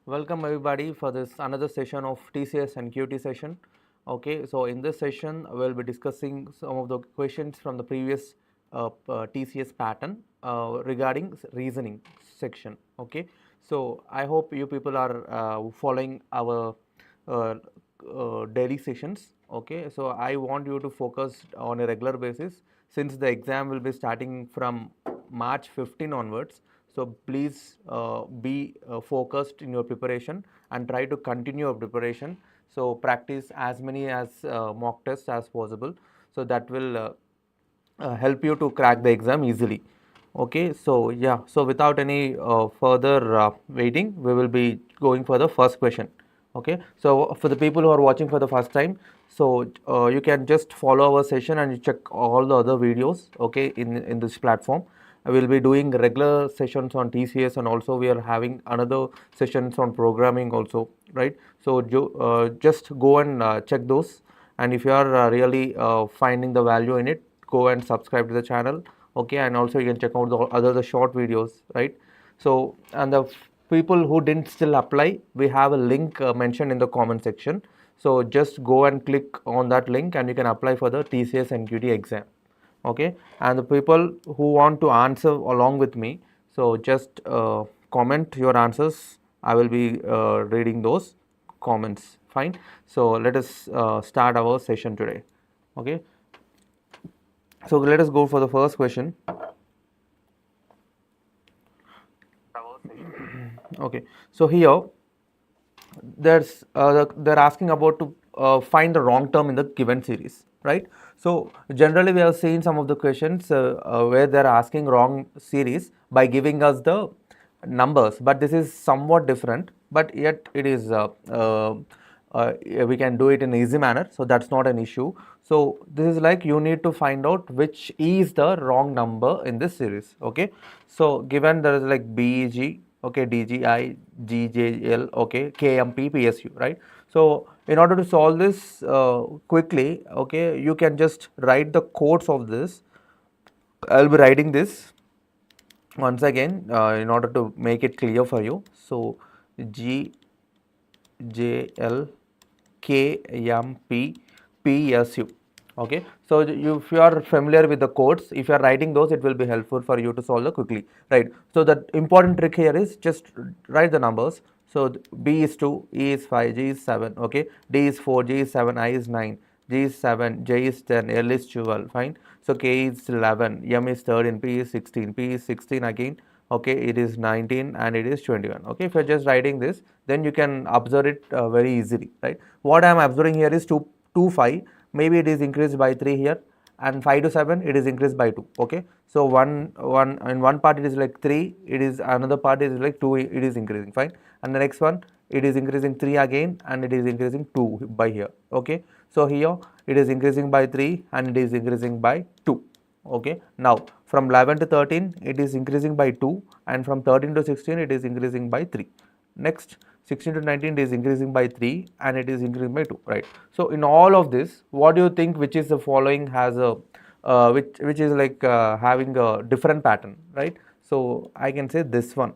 Welcome everybody for this another session of TCS Nqt session. Okay, so in this session we'll be discussing some of the questions from the previous TCS pattern regarding reasoning section. Okay, so I hope you people are following our uh, daily sessions. Okay, so I want you to focus on a regular basis since the exam will be starting from March 15 onwards. So please be focused in your preparation and try to continue your preparation. So practice as many as mock tests as possible. So that will help you to crack the exam easily. Okay, so yeah, so without any further waiting, we will be going for the first question. Okay, so for the people who are watching for the first time, so you can just follow our session and you check all the other videos. Okay, in this platform, we will be doing regular sessions on TCS, and also we are having another sessions on programming also, right? So just go and check those, and if you are really finding the value in it, go and subscribe to the channel. Okay, and also you can check out the short videos, right? So, and the people who didn't still apply, we have a link mentioned in the comment section. So just go and click on that link and you can apply for the TCS Nqt exam. Okay, and the people who want to answer along with me, so just comment your answers. I will be reading those comments. Fine, so let us start our session today. Okay, so let us go for the first question. Okay, so here they're asking about to find the wrong term in the given series, right? So generally we have seen some of the questions where they're asking wrong series by giving us the numbers, but this is somewhat different, but yet it is we can do it in easy manner, so that's not an issue. So this is like you need to find out which is the wrong number in this series. Okay, so given there is like BEG, okay, DGI, GJL, okay, KMP, PSU, right? So in order to solve this quickly, okay, you can just write the codes of this. I'll be writing this once again in order to make it clear for you. So G J L K M P P S U. Okay, so if you are familiar with the codes, if you are writing those, it will be helpful for you to solve it quickly, right? So the important trick here is just write the numbers. So B is 2, E is 5, G is 7, okay, D is 4, G is 7, I is 9, G is 7, J is 10, L is 12, fine. So K is 11, M is 13, P is 16, P is 16 again, okay, it is 19 and it is 21. Okay, if you're just writing this, then you can observe it very easily, right? What I am observing here is 2 5, maybe it is increased by 3 here, and 5 to 7 it is increased by 2. Okay, so one in one part it is like 3, it is another part is like 2, it is increasing, fine. And the next one it is increasing 3 again and it is increasing 2 by here. Okay, so here it is increasing by 3 and it is increasing by 2. Okay, now from 11 to 13 it is increasing by 2, and from 13 to 16 it is increasing by 3. Next 16 to 19 is increasing by 3 and it is increasing by 2, right? So in all of this, what do you think which is the following has a which is like having a different pattern, right? So I can say this one,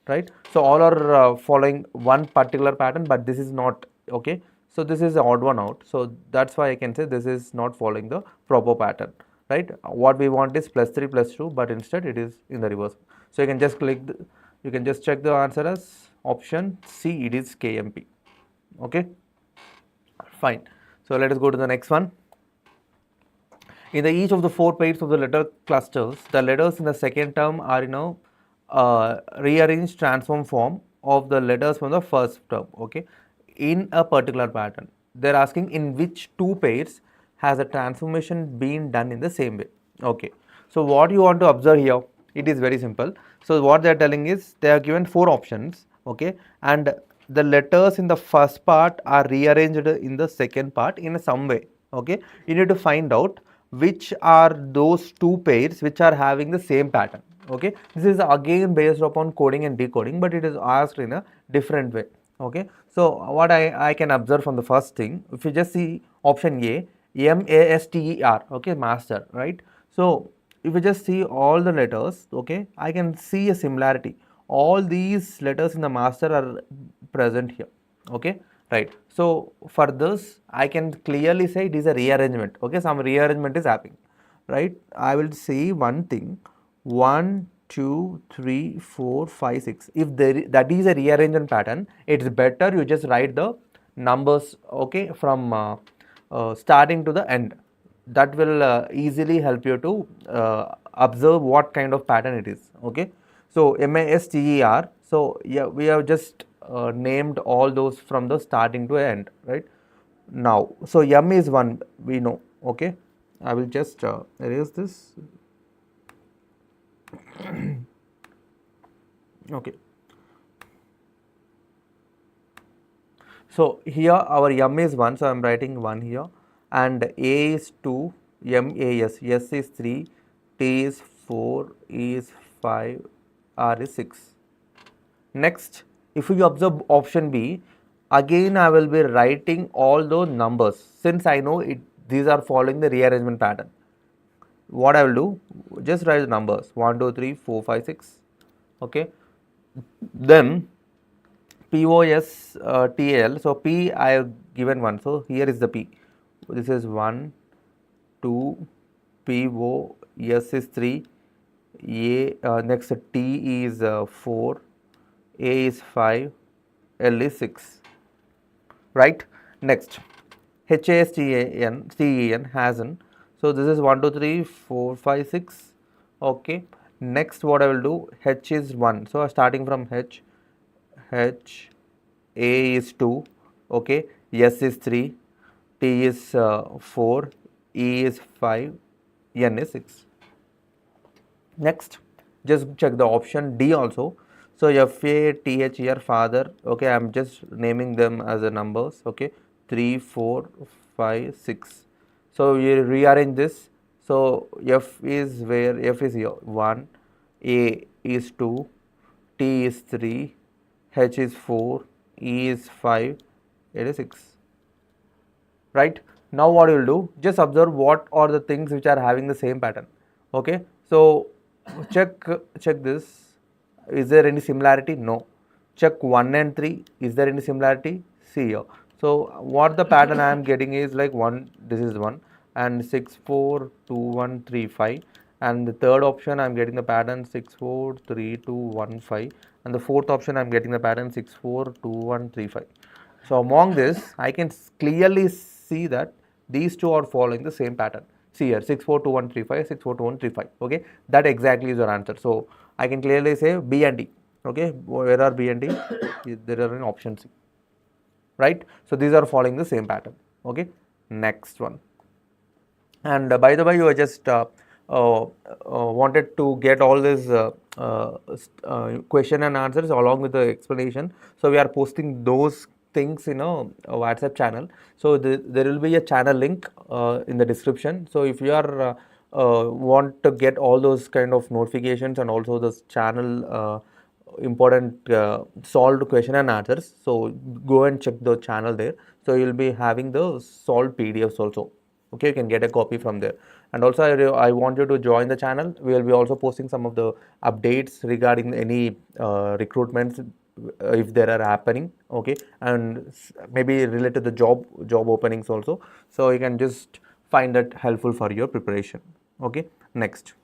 right? So all are following one particular pattern, but this is not. Okay, so this is the odd one out, so that's why I can say this is not following the proper pattern, right? What we want is plus 3 plus 2, but instead it is in the reverse. So you can just you can just check the answer as option C, it is KMP. Okay, fine. So let us go to the next one. In the each of the 4 pairs of the letter clusters, the letters in the second term are in a rearranged transform form of the letters from the first term. Okay, in a particular pattern. They're asking in which 2 pairs has a transformation been done in the same way. Okay, so what you want to observe here, it is very simple. So what they are telling is they are given 4 options. Okay, and the letters in the first part are rearranged in the second part in some way. Okay, you need to find out which are those 2 pairs which are having the same pattern. Okay, this is again based upon coding and decoding, but it is asked in a different way. Okay, so what I can observe from the first thing, if you just see option A, MASTER, okay, master, right? So if you just see all the letters, okay, I can see a similarity. All these letters in the master are present here. Okay, right. So for this, I can clearly say it is a rearrangement. Okay, some rearrangement is happening, right? I will say one thing: 1, 2, 3, 4, 5, 6. If that is a rearrangement pattern, it's better you just write the numbers. Okay, from starting to the end. That will easily help you to observe what kind of pattern it is. Okay, so MASTER. So yeah, we have just named all those from the starting to end, right? Now, so M is one, we know. Okay, I will just erase this. Okay, so here our M is 1, so I am writing 1 here, and A is 2, MAS, S is 3, T is 4, E is 5, R is 6. Next, if you observe option B, again I will be writing all those numbers since I know these are following the rearrangement pattern. What I will do, just write the numbers 1, 2, 3, 4, 5, 6. Okay, then POS TL. So P I have given 1. So here is the P. This is 1, 2, POS is 3. Next T is 4. A is 5. L is 6. Right? Next, HASTEN hasn't. So this is 1, 2, 3, 4, 5, 6. Okay. Next, what I will do, H is 1. So starting from H, A is 2. Okay. S is 3. T is 4. E is 5. N is 6. Next, just check the option D also. So FATH here, father. Okay, I'm just naming them as the numbers. Okay, 3, 4, 5, 6. So you rearrange this. So F is where? F is here 1, A is 2, T is 3, H is 4, E is 5, it is 6. Right? Now what you will do, just observe what are the things which are having the same pattern. Okay, so check this. Is there any similarity? No. Check 1 and 3. Is there any similarity? See here. So what the pattern I am getting is like 1, this is 1, and 6, 4, 2, 1, 3, 5. And the third option I am getting the pattern 6, 4, 3, 2, 1, 5. And the fourth option I am getting the pattern 6, 4, 2, 1, 3, 5. So among this, I can clearly see that these two are following the same pattern. See here, 6, 4, 2, 1, 3, 5, 6, 4, 2, 1, 3, 5. Okay, that exactly is your answer. So I can clearly say B and D. Okay, where are B and D? There are in option C. Right? So these are following the same pattern. Okay, next one. And by the way, you are just wanted to get all this question and answers along with the explanation. So we are posting those things in a WhatsApp channel. So there will be a channel link in the description. So if you are want to get all those kind of notifications and also this channel important solved question and answers, so go and check the channel there. So you will be having the solved PDFs also. Okay, you can get a copy from there. And also I want you to join the channel. We will be also posting some of the updates regarding any recruitments if there are happening. Okay, and maybe related to the job openings also. So you can just find that helpful for your preparation. Okay, next.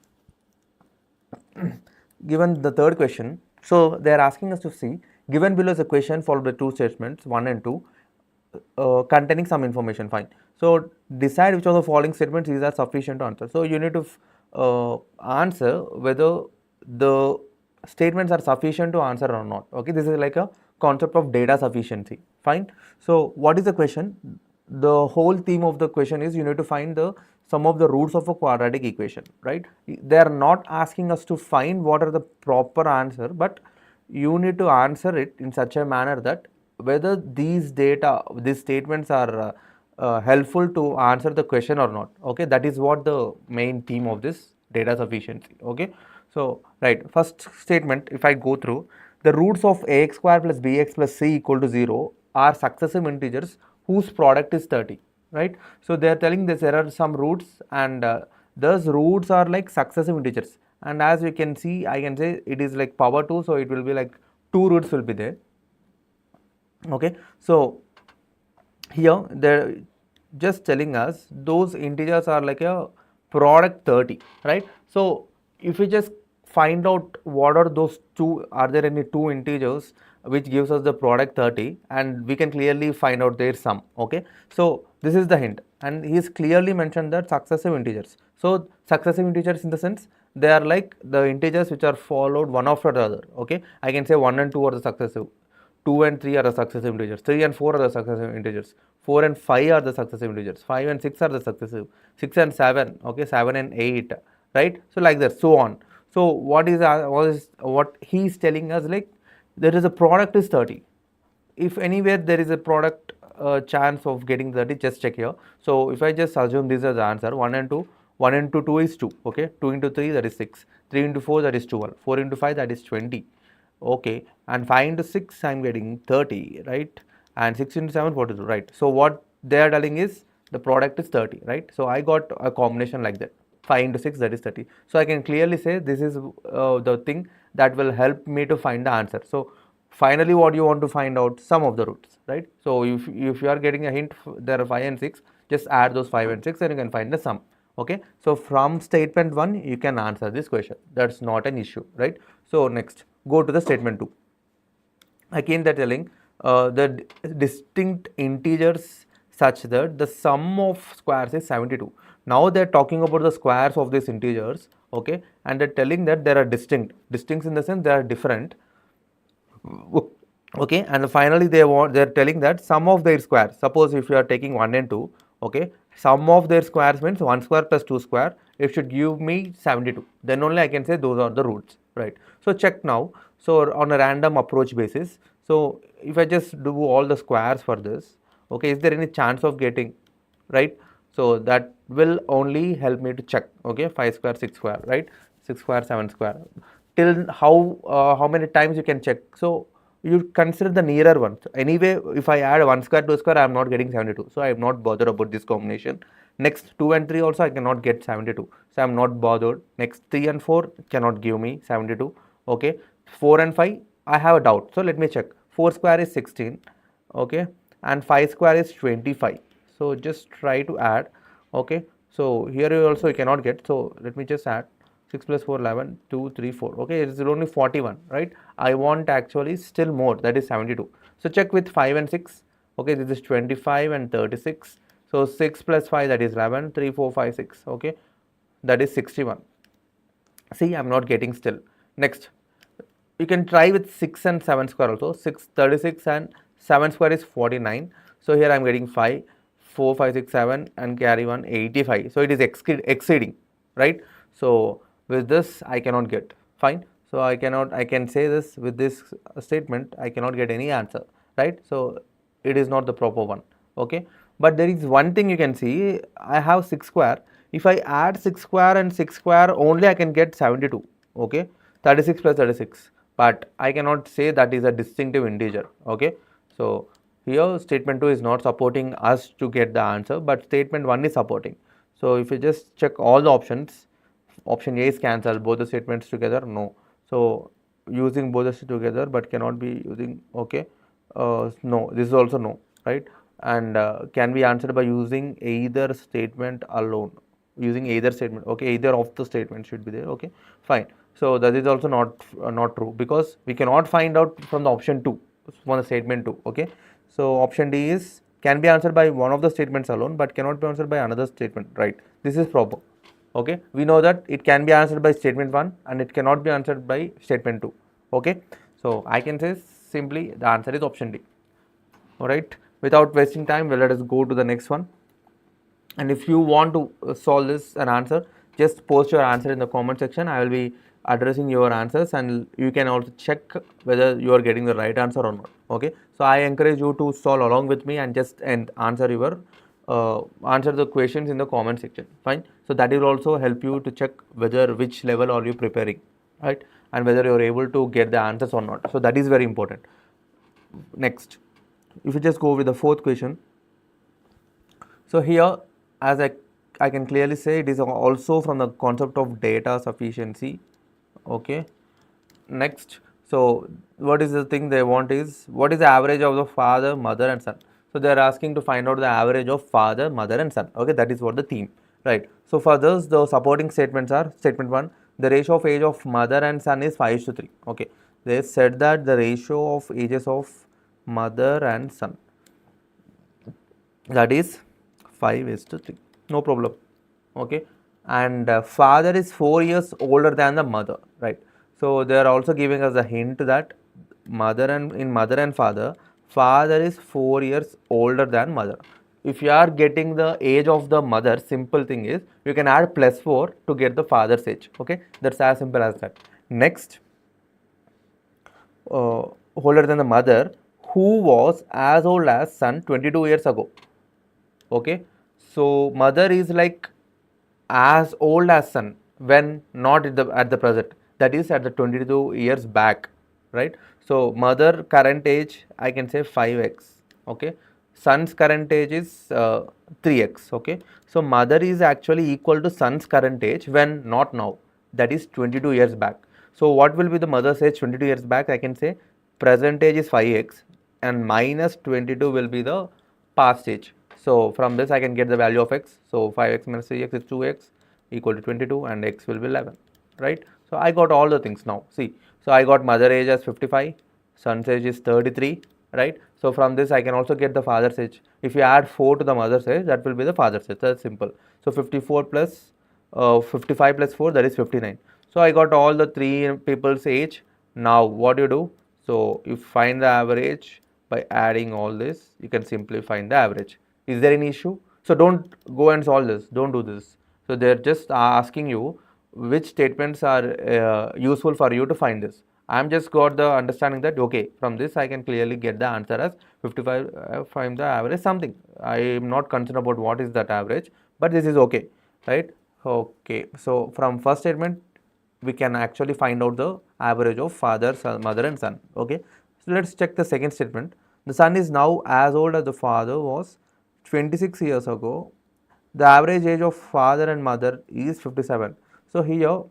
Given the third question, so they are asking us to see, given below is a question followed by two statements 1 and 2 containing some information. Fine. So decide which of the following statements is are sufficient to answer. So you need to answer whether the statements are sufficient to answer or not. Okay, this is like a concept of data sufficiency. Fine. So what is the question? The whole theme of the question is you need to find the sum of the roots of a quadratic equation, right? They are not asking us to find what are the proper answer, but you need to answer it in such a manner that whether these statements are helpful to answer the question or not. Okay, that is what the main theme of this data sufficiency. Okay, so right, first statement, if I go through, the roots of ax square plus bx plus c equal to 0 are successive integers whose product is 30, right? So they are telling this there are some roots, and those roots are like successive integers, and as we can see, I can say it is like power 2, so it will be like 2 roots will be there. Okay, so here they're just telling us those integers are like a product 30, right? So if we just find out what are those two, are there any two integers which gives us the product 30, and we can clearly find out their sum. Okay, so this is the hint, and he's clearly mentioned that successive integers. So successive integers in the sense they are like the integers which are followed one after the other. Okay, I can say 1 and 2 are the successive, 2 and 3 are the successive integers, 3 and 4 are the successive integers, 4 and 5 are the successive integers, 5 and 6 are the successive, 6 and 7, okay, 7 and 8, right? So like that, so on. So what he is telling us, like there is a product is 30. If anywhere there is a product chance of getting 30, just check here. So if I just assume this is the answer, 1 and 2, 1 into 2 is 2, okay, 2 into 3 that is 6, 3 into 4 that is 12, 4 into 5 that is 20, okay, and 5 into 6 I'm getting 30, right, and 6 into 7 42, right. So what they are telling is the product is 30, right. So I got a combination like that, 5 into 6 that is 30. So I can clearly say this is the thing that will help me to find the answer. So finally what you want to find out, sum of the roots, right. So if you are getting a hint, there are 5 and 6, just add those 5 and 6 and you can find the sum. Okay, so from statement 1 you can answer this question, that's not an issue, right. So next, go to the statement 2. Again they're telling the distinct integers such that the sum of squares is 72. Now they're talking about the squares of these integers, okay, and they're telling that there are distinct in the sense they are different. Okay, and finally they're telling that sum of their squares, suppose if you are taking 1 and 2, okay, sum of their squares means 1 square plus 2 square, it should give me 72, then only I can say those are the roots, right. So check now, so on a random approach basis, so if I just do all the squares for this, okay, is there any chance of getting, right. So that will only help me to check, okay, 5 square 6 square, right, 6 square 7 square, till how many times you can check. So you consider the nearer ones. Anyway, if I add 1 square 2 square, I am not getting 72, so I am not bothered about this combination. Next 2 and 3 also I cannot get 72, so I am not bothered. Next 3 and 4 cannot give me 72, okay. 4 and 5 I have a doubt, so let me check. 4 square is 16, okay, and 5 square is 25, so just try to add, okay. So here you also you cannot get, so let me just add 6 plus 4 11, 2 3 4, okay, it is only 41, right. I want actually still more, that is 72. So check with 5 and 6, okay, this is 25 and 36, so 6 plus 5 that is 11, 3 4 5 6, okay, that is 61. See, I'm not getting still. Next, you can try with 6 and 7 square also. 6 36 and 7 square is 49. So here I'm getting 5, 4 5 6 7 and carry 1 85. So it is exceeding, right. So with this I cannot get, fine. So I can say this with this statement, I cannot get any answer, right. So it is not the proper one, okay. But there is one thing you can see, I have 6 square, if I add 6 square and 6 square only I can get 72, okay, 36 plus 36, but I cannot say that is a distinctive integer, okay. So here statement 2 is not supporting us to get the answer, but statement 1 is supporting. So if you just check all the options, option A is cancelled, both the statements together, no. So using both the together but cannot be using, okay, no, this is also no, right. And can be answered by using either statement alone, using either statement, okay, either of the statements should be there, okay, fine. So that is also not true, because we cannot find out from the option 2, from the statement 2, okay. So option D is can be answered by one of the statements alone but cannot be answered by another statement, right. This is proper, okay. We know that it can be answered by statement 1 and it cannot be answered by statement 2, okay. So I can say simply the answer is option D. Alright, without wasting time, well, let us go to the next one. And if you want to solve this and answer, just post your answer in the comment section. I will be addressing your answers, and you can also check whether you are getting the right answer or not, okay. So I encourage you to solve along with me and just answer the questions in the comment section, fine. So that will also help you to check whether which level are you preparing, right, and whether you are able to get the answers or not. So that is very important. Next, if you just go with the fourth question. So here, as I can clearly say, it is also from the concept of data sufficiency, okay. Next, So what is the thing they want is, what is the average of the father, mother and son? So they are asking to find out the average of father, mother and son. Okay, that is what the theme, right? So for this, the supporting statements are: statement 1, the ratio of age of mother and son is 5:3. Okay, they said that the ratio of ages of mother and son, that is 5:3, no problem. Okay, and father is 4 years older than the mother, right? So they are also giving us a hint that mother and in mother and father is 4 years older than mother. If you are getting the age of the mother, simple thing is you can add +4 to get the father's age. Okay, that's as simple as that. Next, uh, older than the mother, who was as old as son 22 years ago. Okay, so mother is like as old as son when not at the present, that is at the 22 years back, right? So mother current age, I can say 5x. Okay, son's current age is 3x. Okay, so mother is actually equal to son's current age when not now, that is 22 years back. So what will be the mother's age 22 years back? I can say present age is 5x and minus 22 will be the past age. So from this I can get the value of x. So 5x minus 3x is 2x equal to 22 and x will be 11, right? So I got all the things now. See, so I got mother age as 55, son's age is 33, right? So from this I can also get the father's age. If you add 4 to the mother's age, that will be the father's age. That's simple. So 54 plus 55 plus 4, that is 59. So I got all the three people's age. Now what do you do? So you find the average by adding all this. You can simply find the average. Is there any issue? So don't go and solve this. Don't do this. So they're just asking you which statements are useful for you to find this. I'm just got the understanding that okay, from this I can clearly get the answer as 55. Find the average something. I am not concerned about what is that average, but this is okay, right? Okay. So from first statement we can actually find out the average of father, son, mother and son. Okay, so let's check the second statement. The son is now as old as the father was 26 years ago. The average age of father and mother is 57. So here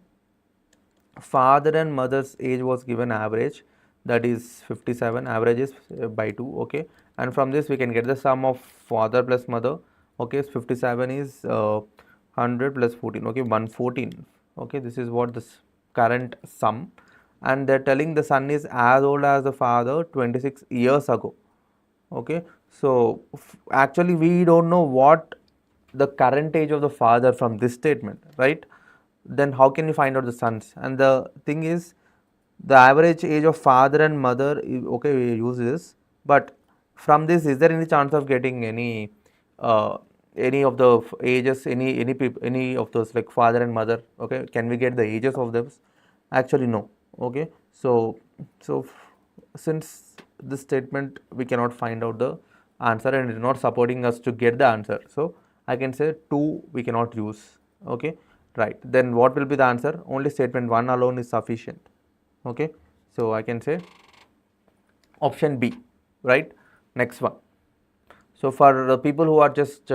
father and mother's age was given average, that is 57, average is by 2. Okay, and from this we can get the sum of father plus mother. Okay, 57 is 100 plus 14. Okay, 114. Okay, this is what this current sum, and they're telling the son is as old as the father 26 years ago. Okay, so actually we don't know what the current age of the father from this statement, right? Then how can you find out the sons? And the thing is, the average age of father and mother, okay, we use this, but from this, is there any chance of getting any of the ages, any people, any of those like father and mother? Okay, can we get the ages of them? Actually no. Okay, so since this statement we cannot find out the answer and it is not supporting us to get the answer, so I can say 2 we cannot use. Okay, right, then what will be the answer? Only statement 1 alone is sufficient. Okay, so I can say option B, right? Next one. So for the people who are just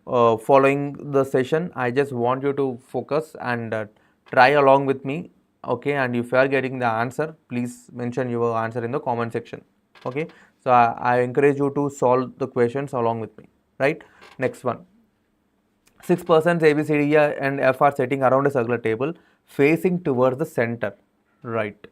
following the session, I just want you to focus and try along with me. Okay, and if you are getting the answer, please mention your answer in the comment section. Okay, so I encourage you to solve the questions along with me, right? Next one. 6 persons A, B, C, D, E, and F are sitting around a circular table facing towards the center, right?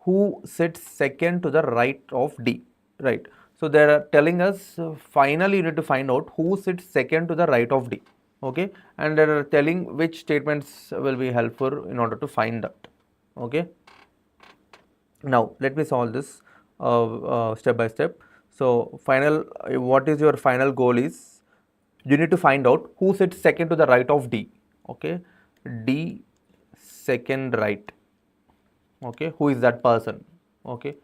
Who sits second to the right of D, right? So they are telling us finally you need to find out who sits second to the right of D, okay? And they are telling which statements will be helpful in order to find that, okay? Now let me solve this step by step. So final, what is your final goal is, you need to find out who sits second to the right of D, okay? D second right, okay? Who is that person, okay?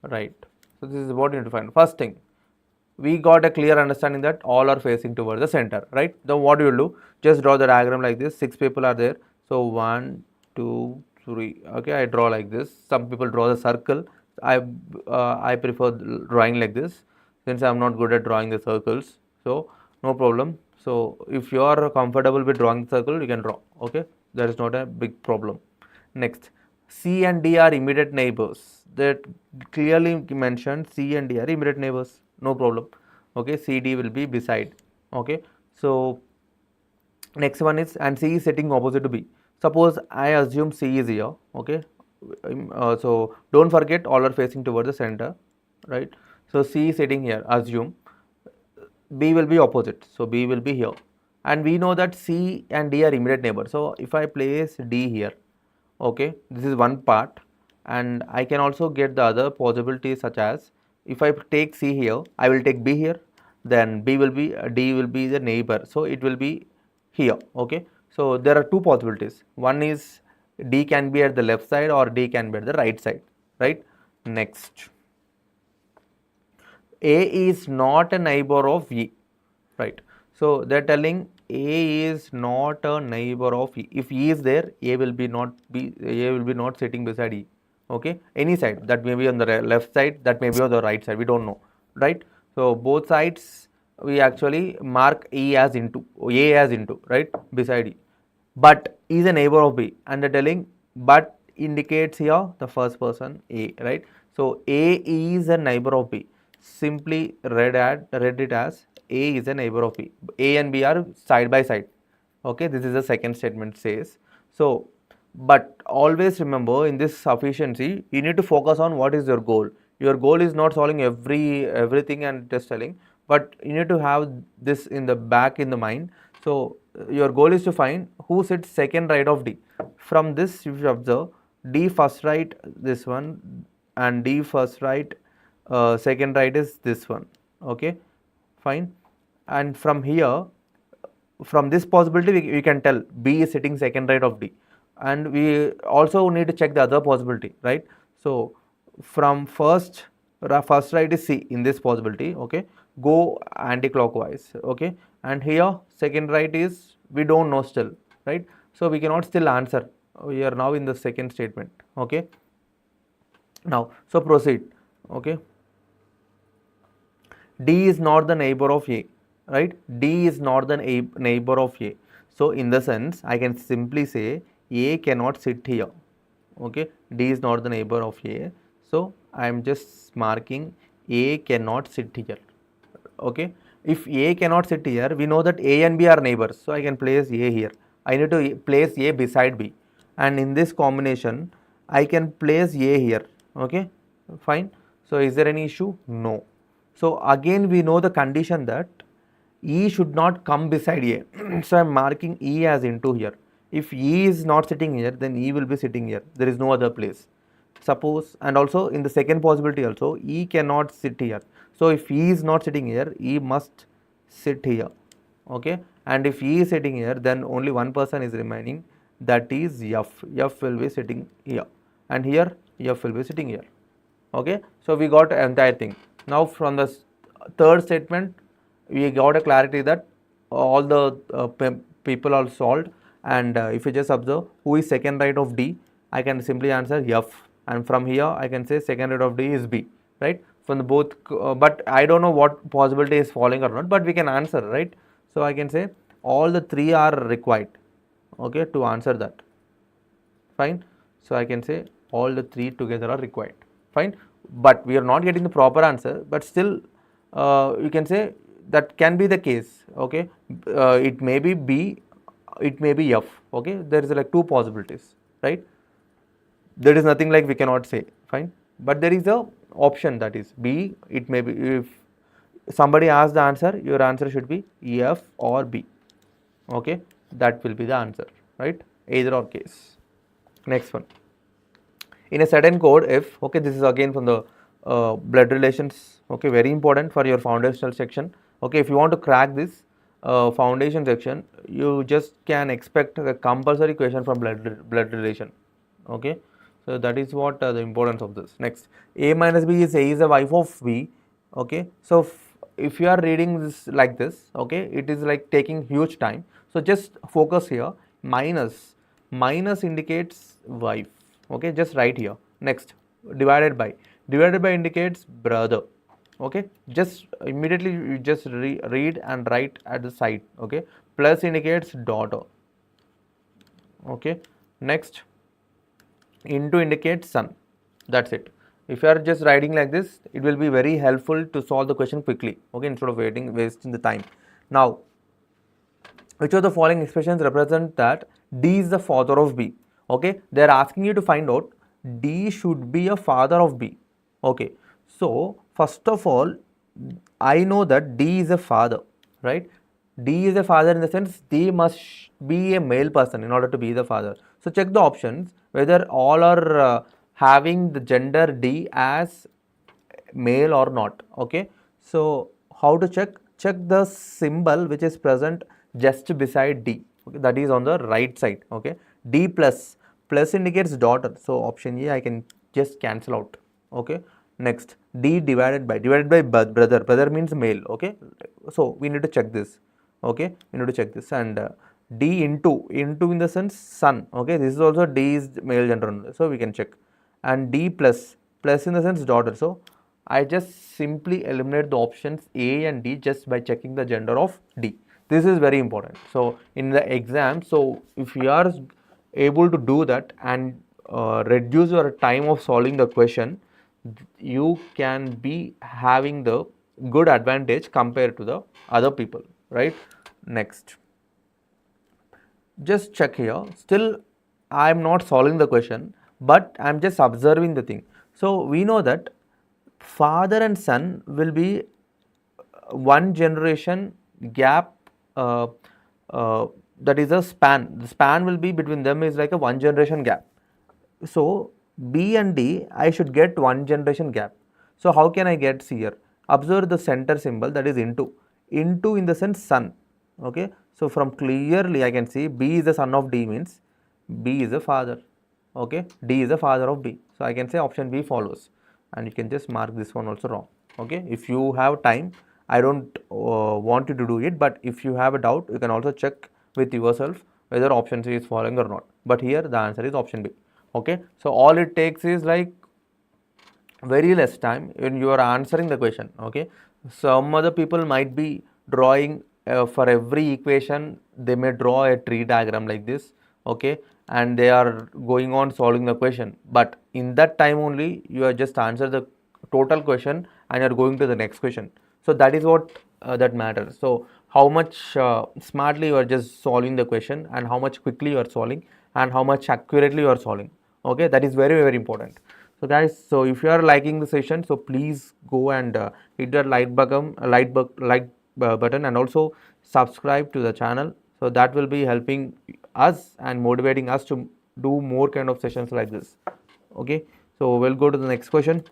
Right. So this is what you need to find. First thing, we got a clear understanding that all are facing towards the center, right? Then what you will do, just draw the diagram like this. 6 people are there. So 1, 2, 3. Okay, I draw like this. Some people draw the circle. I prefer drawing like this since I'm not good at drawing the circles. So no problem. So if you are comfortable with drawing the circle, you can draw. Okay, that is not a big problem. Next, C and D are immediate neighbors. That clearly mentioned C and D are immediate neighbors. No problem. Okay, C, D will be beside. Okay, so next one is, and C is sitting opposite to B. Suppose I assume C is here. Okay, so don't forget all are facing towards the center, right? So C is sitting here. Assume B will be opposite. So B will be here. And we know that C and D are immediate neighbors. So if I place D here, okay, this is one part. And I can also get the other possibilities, such as if I take C here, I will take B here. Then B will be, D will be the neighbor. So it will be here. Okay. So there are two possibilities. One is D can be at the left side or D can be at the right side. Right. Next. A is not a neighbor of E, right? So they're telling A is not a neighbor of E. If E is there, A will be not sitting beside E. Okay, any side, that may be on the left side, that may be on the right side. We don't know, right? So both sides we actually mark E as into, A as into, right, beside E. But E is a neighbor of B, and they're telling but indicates here the first person A, right? So A is a neighbor of B. Simply read it as A is a neighbor of B. A and B are side by side. Okay, this is the second statement says. So, but always remember, in this sufficiency, you need to focus on what is your goal. Your goal is not solving everything and just telling, but you need to have this in the back in the mind. So your goal is to find who sits second right of D. From this, if you observe, D first right this one, and D first right second right is this one. Okay, fine. And from here, from this possibility, we can tell B is sitting second right of D. And we also need to check the other possibility, right? So from first right is C in this possibility. Okay, go anti-clockwise. Okay, and here second right is, we don't know still, right? So we cannot still answer. We are now in the second statement. Okay, now so proceed. Okay, D is not the neighbor of A, right? D is not the neighbor of A. So in the sense, I can simply say A cannot sit here. Okay, D is not the neighbor of A. So I am just marking A cannot sit here. Okay, if A cannot sit here, we know that A and B are neighbors. So I can place A here. I need to place A beside B. And in this combination, I can place A here. Okay, fine. So is there any issue? No. So again we know the condition that E should not come beside A. So I am marking E as into here. If E is not sitting here, then E will be sitting here. There is no other place. Suppose, and also in the second possibility also, E cannot sit here. So if E is not sitting here, E must sit here. Okay, and if E is sitting here, then only one person is remaining, that is F. F will be sitting here, and here F will be sitting here. Okay, so we got entire thing. Now from the third statement, we got a clarity that all the people are solved. And if you just observe who is second right of D, I can simply answer F. And from here I can say second right of D is B, right? From the both, but I don't know what possibility is falling or not, but we can answer, right? So I can say all the three are required. Okay, to answer that. Fine. So I can say all the three together are required. Fine, but we are not getting the proper answer, but still you can say that can be the case. Okay, it may be B, it may be F. Okay, there is like two possibilities, right? There is nothing like we cannot say. Fine, but there is a option, that is B. It may be, if somebody asks the answer, your answer should be F or B. Okay, that will be the answer, right? Either or case. Next one. In a certain code, if, okay, this is again from the blood relations. Okay, very important for your foundational section. Okay, if you want to crack this foundation section, you just can expect a compulsory question from blood relation. Okay, so that is what the importance of this. Next, A minus B is A is a wife of B. Okay, so if you are reading this like this, okay, it is like taking huge time. So just focus here. Minus indicates wife. Okay, just write here. Next, divided by indicates brother. Okay, just immediately you just read and write at the side. Okay, plus indicates daughter. Okay, next, Into indicates son. That's it. If you are just writing like this, it will be very helpful to solve the question quickly, okay, instead of wasting the time. Now, which of the following expressions represent that D is the father of B? Okay, they are asking you to find out D should be a father of B. Okay, so first of all, I know that D is a father, right? D is a father in the sense D must be a male person in order to be the father. So check the options whether all are having the gender D as male or not. Okay, so how to check the symbol which is present just beside D, okay, that is on the right side. Okay, D plus indicates daughter, so option A I can just cancel out. Okay, next D divided by brother means male. Okay, so we need to check this. Okay, we need to check this. And D into in the sense son. Okay, this is also D is male gender, so we can check. And D plus in the sense daughter, so I just simply eliminate the options A and D just by checking the gender of D. This is very important. So in the exam, so if you are able to do that and reduce your time of solving the question, you can be having the good advantage compared to the other people, right? Next, just check here. Still, I am not solving the question, but I am just observing the thing. So we know that father and son will be one generation gap. uh, uh, that is a span. The span will be between them is like a one generation gap. So B and D, I should get one generation gap. So how can I get here? Observe the center symbol, that is into. Into in the sense son. Okay. So from clearly I can see B is the son of D means B is the father. Okay. D is the father of B. So I can say option B follows. And you can just mark this one also wrong. Okay. If you have time, I don't want you to do it, but if you have a doubt, you can also check with yourself whether option C is following or not. But here the answer is option B. Okay, so all it takes is like very less time when you are answering the question. Okay, some other people might be drawing for every equation they may draw a tree diagram like this. Okay, and they are going on solving the question, but in that time only you are just answer the total question and you are going to the next question. So that is what that matters. So how much smartly you are just solving the question and how much quickly you are solving and how much accurately you are solving. Okay, that is very important. So guys, so if you are liking the session, so please go and hit that button and also subscribe to the channel. So that will be helping us and motivating us to do more kind of sessions like this. Okay, so we'll go to the next question.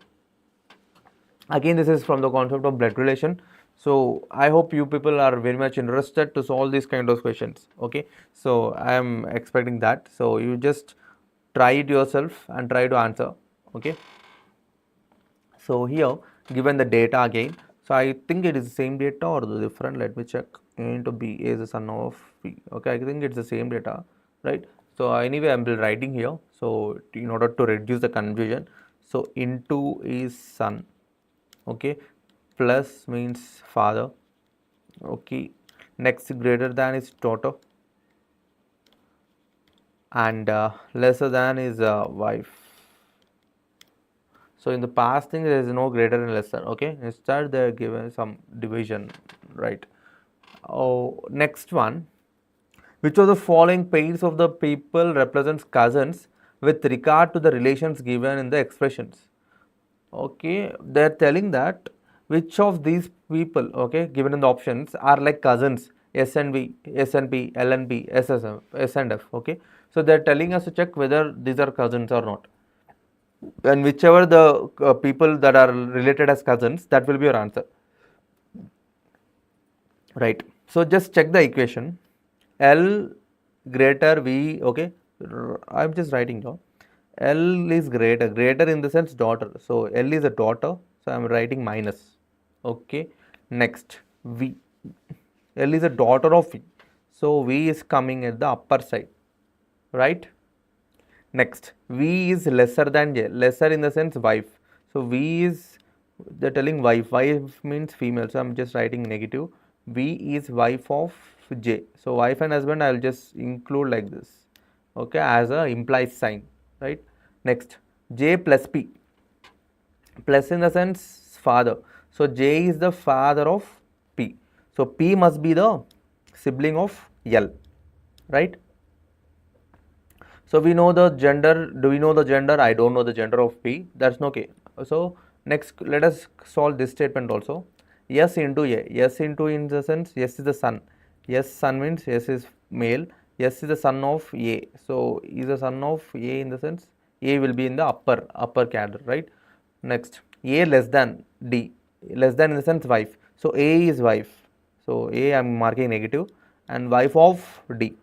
Again, this is from the concept of blood relation. So I hope you people are very much interested to solve these kind of questions. Okay, so I am expecting that. So you just try it yourself and try to answer. Okay, so here given the data again, so I think it is the same data or the different. Let me check. A into B is the son of B. Okay, I think it's the same data, right? So anyway, I'm writing here. So in order to reduce the confusion, so into is son. Okay, plus means father. Okay, next greater than is daughter, and lesser than is wife. So in the past thing there is no greater and lesser. Okay, instead they are given some division, right? Oh, next one. Which of the following pairs of the people represents cousins with regard to the relations given in the expressions? Okay, they are telling that which of these people, okay, given in the options are like cousins, S and B, S and P, L and P, S and F. Okay, so they are telling us to check whether these are cousins or not, and whichever the people that are related as cousins, that will be your answer, right? So just check the equation. L greater V. Okay, I'm just writing down. L is greater in the sense daughter. So L is a daughter, so I'm writing minus. Okay, next V. L is a daughter of V, so V is coming at the upper side, right? Next, V is lesser than J, lesser in the sense wife. So V is, they're telling wife. Wife means female, so I'm just writing negative. V is wife of J. So wife and husband I'll just include like this. Okay, as a implies sign, right? Next, J plus P. Plus in the sense father. So J is the father of P. So P must be the sibling of L, right? So we know the gender. Do we know the gender? I don't know the gender of P. That's okay. So next, let us solve this statement also. S into A. S into in the sense S is the son. S son means S is male. S is the son of A. So is the son of A in the sense A will be in the upper cadre, right? Next, A less than D. Less than in the sense wife. So A is wife. So A I am marking negative and wife of D.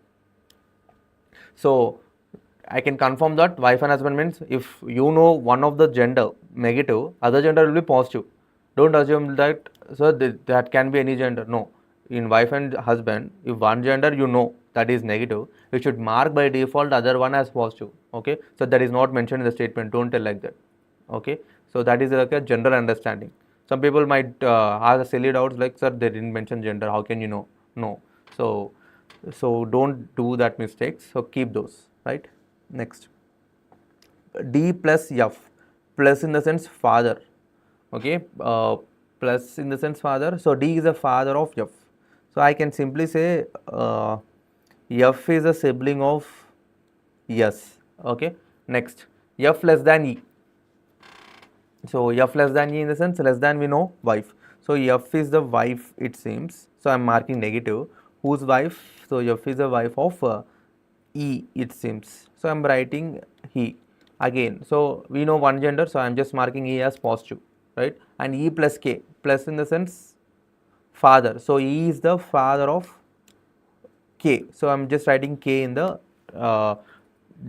So I can confirm that wife and husband means if you know one of the gender negative, other gender will be positive. Don't assume that so that can be any gender. No. In wife and husband, if one gender you know that is negative, you should mark by default other one as positive. Okay. So that is not mentioned in the statement. Don't tell like that. Okay. So that is like a general understanding. Some people might ask silly doubts like, sir, they didn't mention gender. How can you know? No. So don't do that mistakes. So keep those, right? Next, D plus F, plus in the sense father, okay, plus in the sense father. So D is the father of F. So I can simply say F is a sibling of S. Okay. Next, F less than E. So F less than E in the sense less than we know wife. So F is the wife it seems. So I am marking negative. Whose wife? So F is the wife of E it seems. So I am writing he again. So we know one gender. So I am just marking E as positive, right? And E plus K, plus in the sense father. So E is the father of K. So I am just writing K in the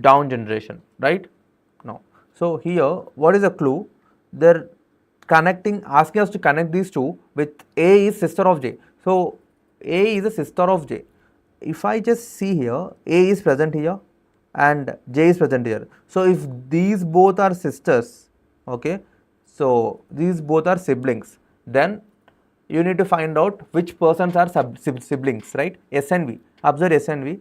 down generation, right? Now, so here what is the clue? They're connecting, asking us to connect these two with A is sister of J. So A is a sister of J. If I just see here, A is present here and J is present here. So if these both are sisters, okay, so these both are siblings, then you need to find out which persons are siblings, right? S and V. Observe S and V.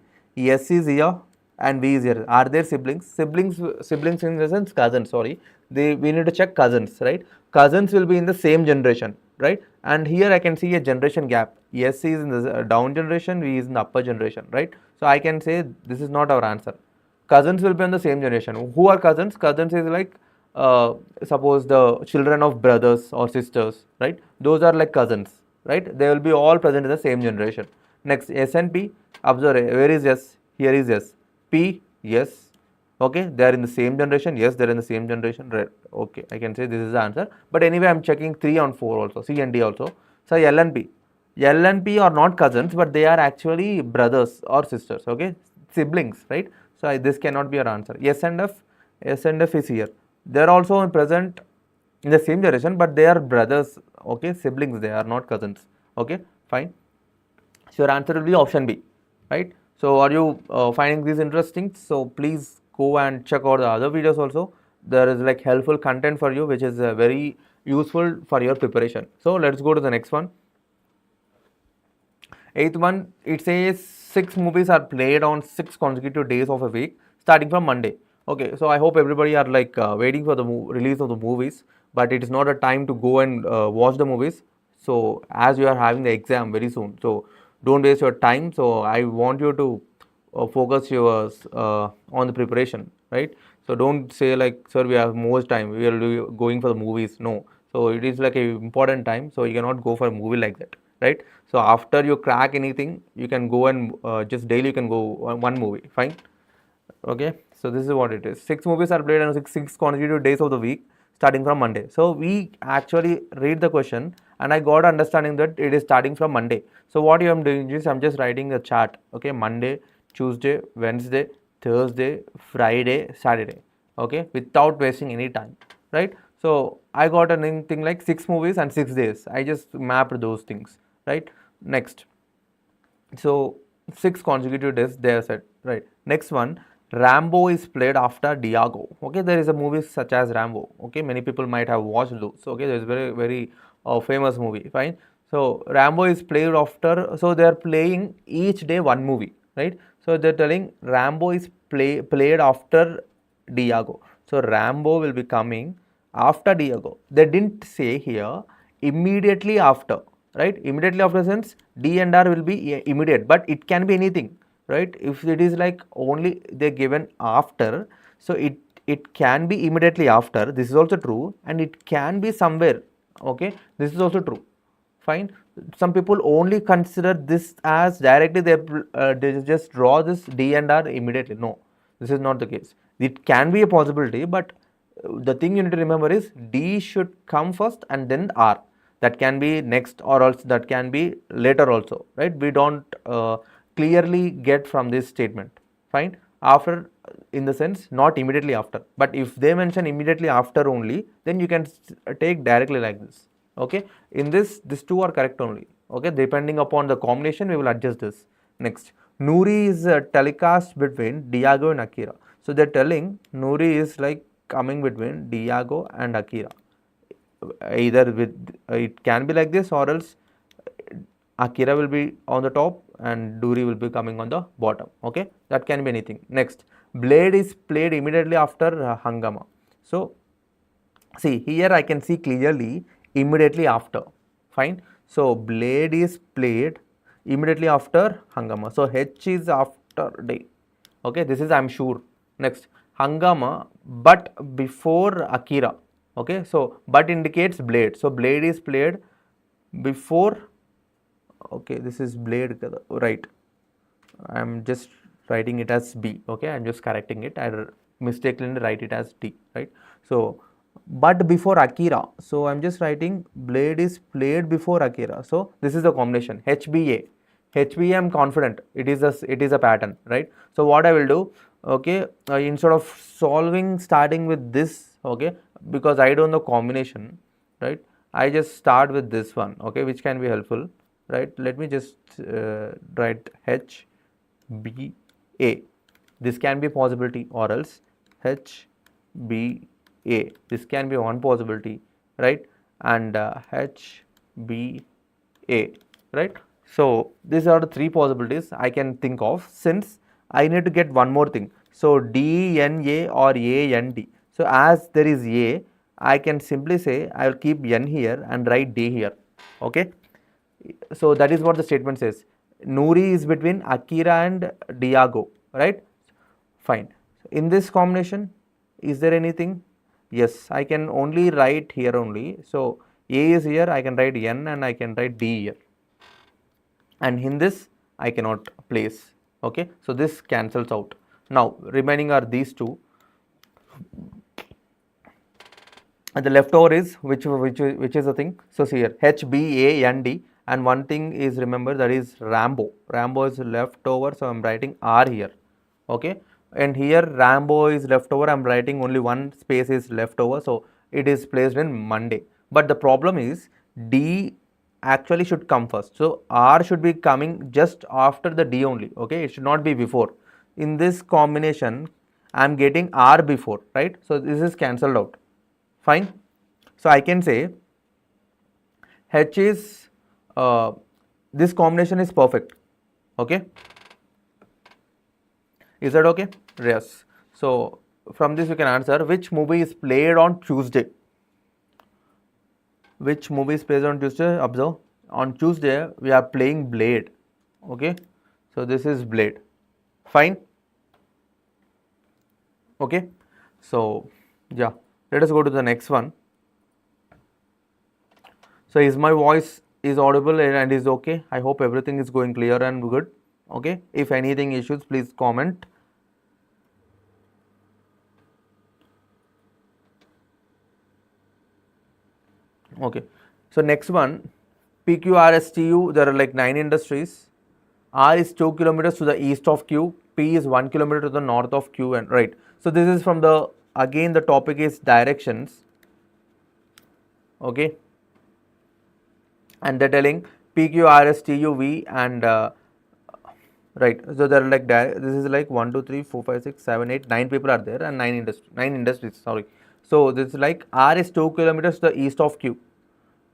S is here and V is here. Are there siblings? Siblings in the sense cousins. Sorry, we need to check cousins, right? Cousins will be in the same generation, right? And here I can see a generation gap. S is in the down generation, V is in the upper generation, right? So I can say this is not our answer. Cousins will be in the same generation. Who are cousins? Cousins is like suppose the children of brothers or sisters, right? Those are like cousins, right? They will be all present in the same generation. Next, S and P. Observe where is S? Here is S. P, yes. Okay, they are in the same generation. Yes, they are in the same generation. Right. Okay, I can say this is the answer. But anyway, I am checking 3 on 4 also. C and D also. So L and P. L and P are not cousins, but they are actually brothers or sisters. Okay, siblings, right? So this cannot be our answer. S and F. S and F is here. They are also present in the same generation, but they are brothers. Okay, siblings. They are not cousins. Okay, fine. So your answer will be option B, right? So are you finding this interesting? So please go and check out the other videos also. There is like helpful content for you which is very useful for your preparation. So let's go to the next one. Eighth one, it says 6 movies are played on 6 consecutive days of a week starting from Monday. Okay, so I hope everybody are like waiting for the release of the movies, but it is not a time to go and watch the movies. So as you are having the exam very soon, so don't waste your time. So I want you to focus yours on the preparation, right? So don't say like, sir, we have more time, we will be going for the movies. No, so it is like a important time, so you cannot go for a movie like that, right? So after you crack anything, you can go and just daily you can go one movie, fine. Okay, so this is what it is. 6 movies are played on six consecutive days of the week starting from Monday. So we actually read the question and I got understanding that it is starting from Monday. So what I am doing is I'm just writing a chart. Okay, Monday, Tuesday, Wednesday, Thursday, Friday, Saturday. Okay, without wasting any time, right? So I got a thing like 6 movies and 6 days. I just mapped those things, right? Next, so 6 consecutive days they are said, right? Next one, Rambo is played after Diago. Okay, there is a movie such as Rambo. Okay, many people might have watched those. Okay, there is very famous movie. Fine. So Rambo is played after. So they are playing each day one movie, right? So they are telling Rambo is played after Diago. So Rambo will be coming after Diego. They didn't say here immediately after, right? Immediately after sense D and R will be immediate, but it can be anything, right? If it is like only they given after, so it can be immediately after. This is also true, and it can be somewhere. Okay, this is also true. Fine. Some people only consider this as directly they just draw this D and R immediately. No, this is not the case. It can be a possibility, but the thing you need to remember is D should come first and then R. That can be next, or else that can be later also, right? We don't clearly get from this statement. Fine. After, in the sense, not immediately after. But if they mention immediately after only, then you can take directly like this. Okay, in this these two are correct only. Okay, depending upon the combination we will adjust this. Next, Nuri is telecast between Diego and Akira. So they're telling Nuri is like coming between Diego and Akira. Either with it can be like this, or else Akira will be on the top and Duri will be coming on the bottom. Okay, that can be anything. Next, Blade is played immediately after Hangama. So see here I can see clearly immediately after. Fine. So Blade is played immediately after Hangama. So H is after day. Okay, this is I'm sure. Next, Hangama but before Akira. Okay, so but indicates Blade. So Blade is played before. Okay, this is Blade, right? I'm just writing it as B. Okay, I'm just correcting it. I mistakenly write it as D, right? So but before Akira, so I'm just writing Blade is played before Akira. So this is the combination HBA. HBA, I'm confident it is a pattern, right? So what I will do, okay, instead of solving starting with this, okay, because I don't know combination, right? I just start with this one, okay, which can be helpful, right? Let me just write HBA. This can be a possibility, or else HBA. This can be one possibility, right? And HBA, right? So these are the three possibilities I can think of, since I need to get one more thing. So DNA or AND. So as there is A, I can simply say I will keep N here and write D here. Okay. So that is what the statement says. Nuri is between Akira and Diego, right? Fine. In this combination, is there anything? Yes, I can only write here only. So A is here, I can write N and I can write D here. And in this, I cannot place. Okay, so this cancels out. Now, remaining are these two. And the leftover is which is the thing. So see here HBAND, and one thing is, remember, that is Rambo. Rambo is leftover, so I'm writing R here. Okay, and here Rambo is leftover. I'm writing only one space is leftover, so it is placed in Monday. But the problem is D actually should come first. So R should be coming just after the D only. Okay, it should not be before. In this combination, I'm getting R before, right? So this is cancelled out. Fine. So I can say H is this combination is perfect. Okay. Is that okay? Yes. So from this you can answer which movie is played on Tuesday. Which movie is played on Tuesday? Observe. On Tuesday we are playing Blade. Okay. So this is Blade. Fine. Okay. So yeah. Let us go to the next one. So is my voice is audible and is okay? I hope everything is going clear and good. Okay. If anything issues, please comment. Okay. So next one, PQRSTU, there are like 9 industries. R is 2 kilometers to the east of Q. P is 1 kilometer to the north of Q, and right. So this is from the, again the topic is directions. Okay. And they're telling PQRSTUV and right. So there are like this is like 1, 2, 3, 4, 5, 6, 7, 8, 9 people are there and 9 industries. Sorry. So this is like R is 2 kilometers to the east of Q.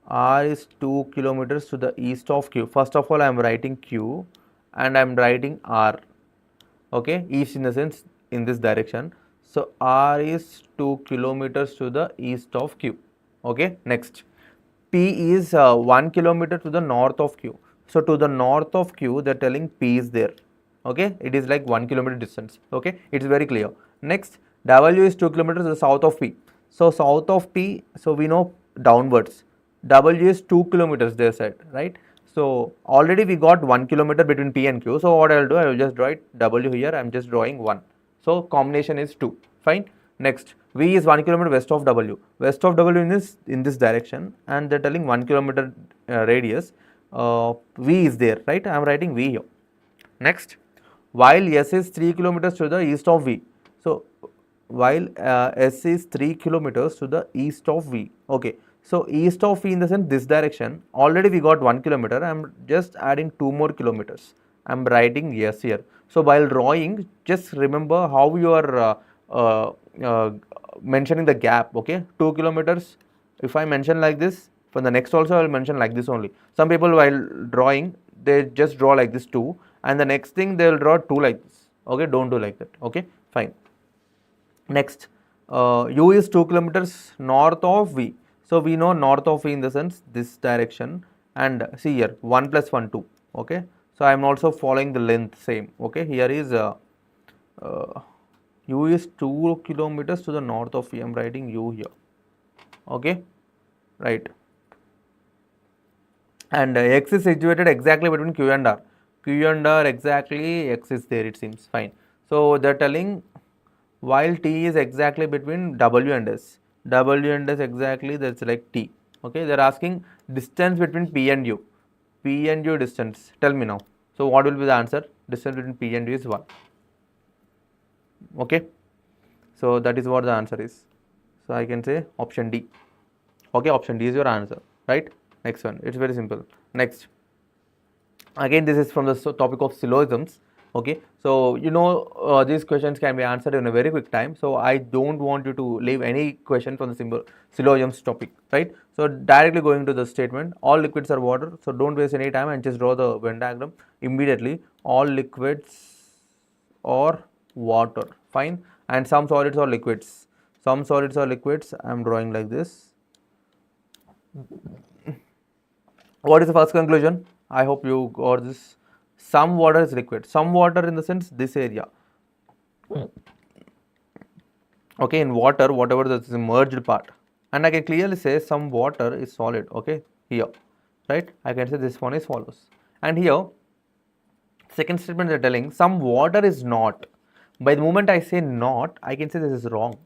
R is 2 kilometers to the east of Q. First of all, I am writing Q and I am writing R. Okay, east in the sense in this direction. So R is 2 kilometers to the east of Q. Okay, next. P is 1 kilometer to the north of Q. So to the north of Q, they're telling P is there. Okay, it is like 1 kilometer distance. Okay, it's very clear. Next, W is 2 kilometers to the south of P. So south of P, so we know downwards. W is 2 kilometers their side, right? So already we got 1 kilometer between P and Q. So what I will do, I will just draw it W here. I am just drawing 1. So combination is 2. Fine. Next, V is 1 kilometer west of W. West of W in this direction, and they're telling 1 kilometer radius. V is there, right? I am writing V here. Next, while S is 3 kilometers to the east of V. So while S is 3 kilometers to the east of V. Okay. So east of V in the sense this direction. Already we got 1 kilometer. I am just adding 2 more kilometers. I am writing yes here. So while drawing, just remember how you are mentioning the gap. Okay, 2 kilometers. If I mention like this, for the next also I will mention like this only. Some people while drawing, they just draw like this 2, and the next thing they will draw 2 like this. Okay, don't do like that. Okay, fine. Next, U is 2 kilometers north of V. So we know north of V in the sense this direction, and see here 1 plus 1 2. Okay, so I am also following the length same. Okay, here is U is 2 kilometers to the north of V. I am writing U here. Okay, right. And X is situated exactly between Q and R. Q and R exactly, X is there, it seems fine. So they're telling while T is exactly between W and S. W and S exactly, that's like T. Okay, they're asking distance between P and U. P and U distance. Tell me now. So what will be the answer? Distance between P and U is 1. Okay. So that is what the answer is. So I can say option D. Okay, option D is your answer, right? Next one, it's very simple. Next, again this is from the topic of syllogisms. Okay, so you know these questions can be answered in a very quick time, so I don't want you to leave any question from the syllogisms topic, right? So directly going to the statement, all liquids are water, so don't waste any time and just draw the Venn diagram immediately. All liquids or water, fine, and some solids or liquids. Some solids or liquids, I am drawing like this. What is the first conclusion? I hope you got this. Some water is liquid. Some water in the sense this area. Okay, in water, whatever the merged part. And I can clearly say some water is solid. Okay, here. Right? I can say this one is follows. And here, second statement they are telling some water is not. By the moment I say not, I can say this is wrong.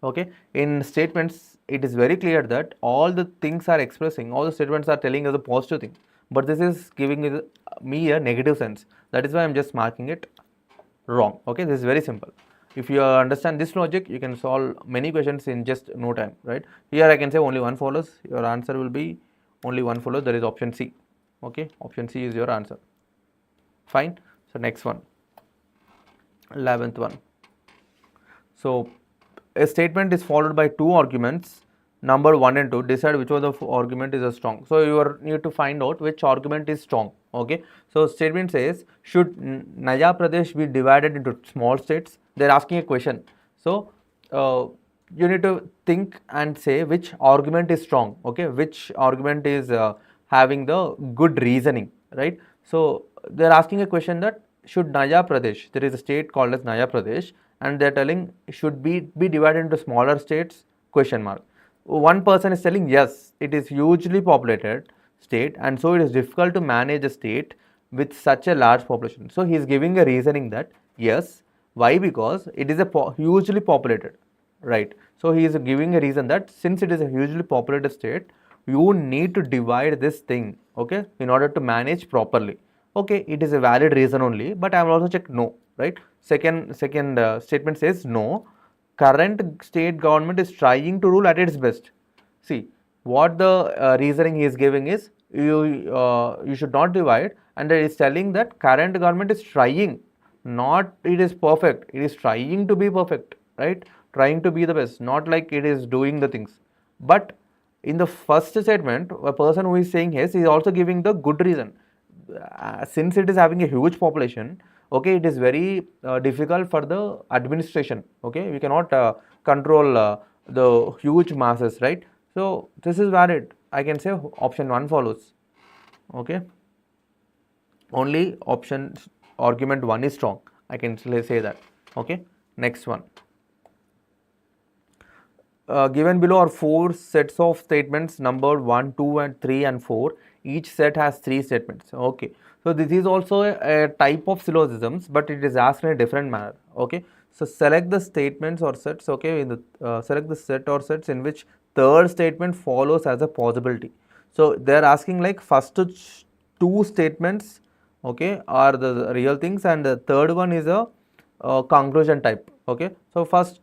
Okay, in statements it is very clear that all the things are expressing, all the statements are telling us a positive thing, but this is giving me a negative sense. That is why I am just marking it wrong. Okay, this is very simple. If you understand this logic, you can solve many questions in just no time, right? Here I can say only one follows. Your answer will be only one follows. That is option C. Okay, option C is your answer. Fine. So next one, 11th one. So a statement is followed by two arguments, number 1 and 2. Decide which of the argument is strong. So you need to find out which argument is strong. Okay, so statement says, should Naya Pradesh be divided into small states? They're asking a question. So you need to think and say which argument is strong. Okay, which argument is having the good reasoning, right? So they're asking a question that should Naya Pradesh, there is a state called as Naya Pradesh, and they're telling should be divided into smaller states, question mark. One person is telling yes, it is hugely populated state, and so it is difficult to manage a state with such a large population. So he is giving a reasoning that yes, why? Because it is a hugely populated, right? So he is giving a reason that since it is a hugely populated state, you need to divide this thing, okay, in order to manage properly. Okay, it is a valid reason only, but I will also check no, right? Second statement says no, current state government is trying to rule at its best. See, what the reasoning he is giving is you should not divide, and it is telling that current government is trying, not it is perfect, it is trying to be perfect, right? Trying to be the best, not like it is doing the things. But in the first statement, a person who is saying yes is also giving the good reason. Since it is having a huge population, okay, it is very difficult for the administration. Okay, we cannot control the huge masses, right? So this is valid. I can say option 1 follows. Okay, only option argument 1 is strong. I can say that. Okay, next one. Given below are 4 sets of statements numbered 1, 2 and 3 and 4. Each set has 3 statements. Okay, so this is also a type of syllogisms, but it is asked in a different manner. Okay, so select the statements or sets. Okay, in the select the set or sets in which third statement follows as a possibility. So they are asking like first 2 statements, okay, are the real things, and the third one is a conclusion type. Okay, so first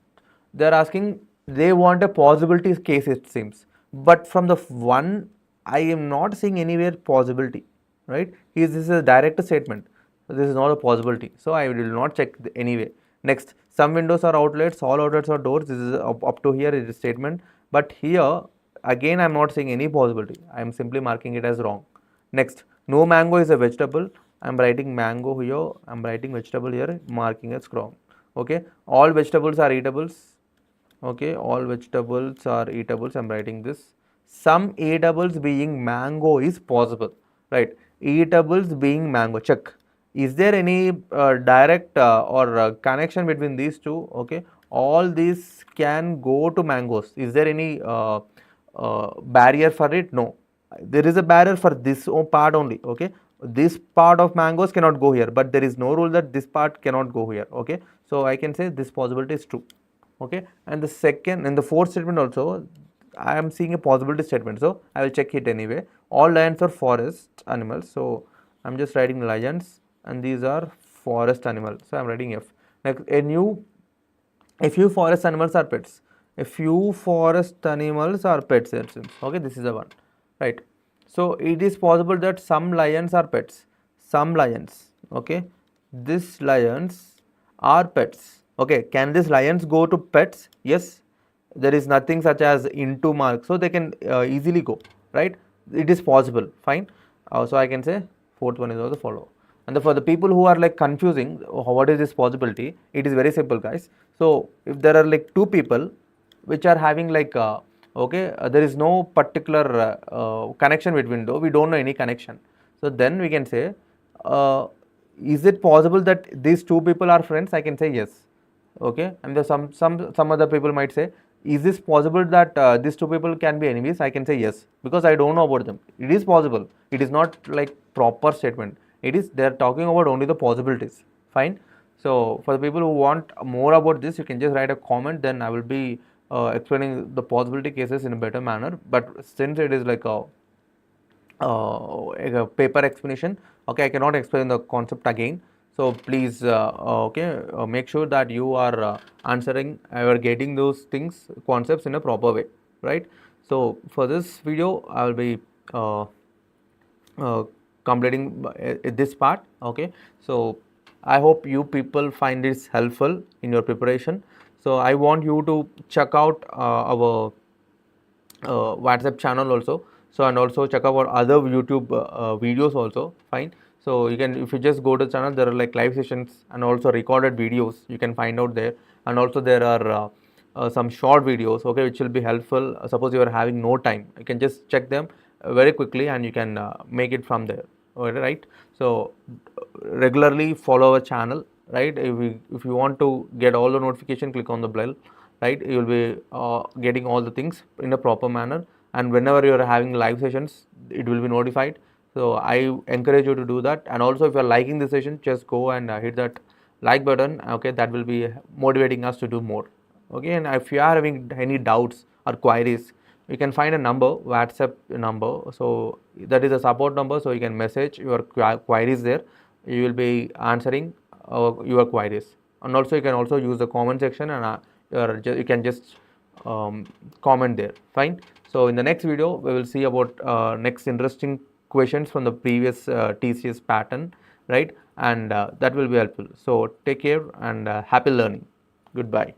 they are asking, they want a possibility case, it seems, but from the one I am not seeing anywhere possibility, right? This is a direct statement, so this is not a possibility, so I will not check anyway. Next, some windows are outlets, all outlets are doors. This is up to here is a statement, but here again I am not seeing any possibility. I am simply marking it as wrong. Next, no mango is a vegetable. I am writing mango here, I am writing vegetable here, marking as wrong. Okay, all vegetables are eatables. Okay, all vegetables are eatables. I'm writing this. Some eatables being mango is possible, right? Eatables being mango. Check. Is there any direct or connection between these two? Okay, all these can go to mangoes. Is there any barrier for it? No. There is a barrier for this part only. Okay, this part of mangoes cannot go here, but there is no rule that this part cannot go here. Okay, so I can say this possibility is true. Okay, and the second and the fourth statement also I am seeing a possibility statement, so I will check it anyway. All lions are forest animals, so I'm just writing lions, and these are forest animals, so I'm writing F. Next, a few forest animals are pets. A few forest animals are pets, it seems. Okay, this is the one, right? So it is possible that some lions are pets. Some lions, okay, these lions are pets. Okay, can these lions go to pets? Yes, there is nothing such as into mark, so they can easily go, right? It is possible, fine. So I can say fourth one is also follow. And for the people who are like confusing, what is this possibility? It is very simple, guys. So if there are like 2 people which are having like okay, there is no particular connection between though, we don't know any connection, so then we can say is it possible that these 2 people are friends? I can say yes. Okay, and there's some other people might say, is this possible that these 2 people can be enemies? I can say yes, because I don't know about them. It is possible. It is not like proper statement. It is, they are talking about only the possibilities, fine. So for the people who want more about this, you can just write a comment, then I will be explaining the possibility cases in a better manner. But since it is like a paper explanation, okay, I cannot explain the concept again. So please okay, make sure that you are answering or getting those things, concepts in a proper way, right? So for this video I will be uh, completing this part. Okay, so I hope you people find this helpful in your preparation. So I want you to check out our WhatsApp channel also, so and also check out our other YouTube videos also, fine. So you can, if you just go to the channel, there are like live sessions and also recorded videos you can find out there, and also there are some short videos, okay, which will be helpful. Suppose you are having no time, you can just check them very quickly and you can make it from there. Right, so regularly follow our channel, right? If you want to get all the notification, click on the bell, right? You will be getting all the things in a proper manner, and whenever you are having live sessions, it will be notified. So I encourage you to do that. And also, if you are liking the session, just go and hit that like button. Okay, that will be motivating us to do more. Okay, and if you are having any doubts or queries, you can find a number, WhatsApp number, so that is a support number, so you can message your queries there. You will be answering your queries. And also you can also use the comment section, and you can just comment there, fine. So in the next video we will see about next interesting questions from the previous TCS pattern, right? And that will be helpful. So take care and happy learning. Goodbye.